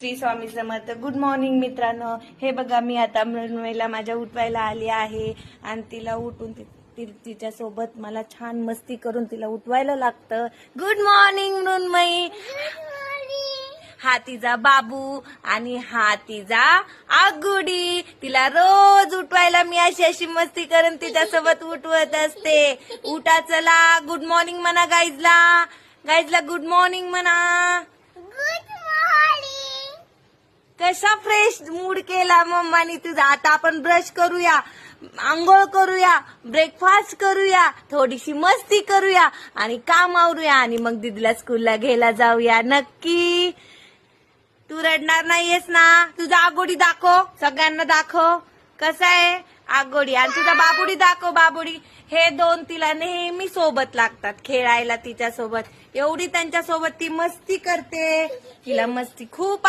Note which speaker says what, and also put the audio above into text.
Speaker 1: Shri Swami Samarth. Good morning मित्रांनो. हे बघा मी आता मृण्मयीला माझ्या उठवायला आली आहे आणि तिला उठून तिच्या सोबत मला छान मस्ती करून तिला उठवायला लागतं. Good morning Mrinmayi. हा तिचा बाबू आणि हा तिचा आगुडी. तिला रोज उठवायला मी अशी अशी मस्ती करून तिच्यासोबत उठवत असते. उठा चला. गुड मॉर्निंग म्हणा गाईजला. गाईजला गुड मॉर्निंग म्हणा. कसा फ्रेश मूड केला मम्मानी तुझा. आता आपण ब्रश करूया, आंघोळ करूया, ब्रेकफास्ट करूया, थोडीशी मस्ती करूया आणि काम आवरूया आणि मग दीदीला स्कूलला घ्यायला जाऊया. नक्की. तू रडणार नाहीयेस ना. तुझा आगोडी दाखव, सगळ्यांना दाखव कसा आहे आगोडी. आणि तुझा बाबुडी दाखव. बाबुडी. हे दोन तिला नेहमी सोबत लागतात खेळायला. तिच्या सोबत एवढी त्यांच्या सोबत ती मस्ती करते. तिला मस्ती खूप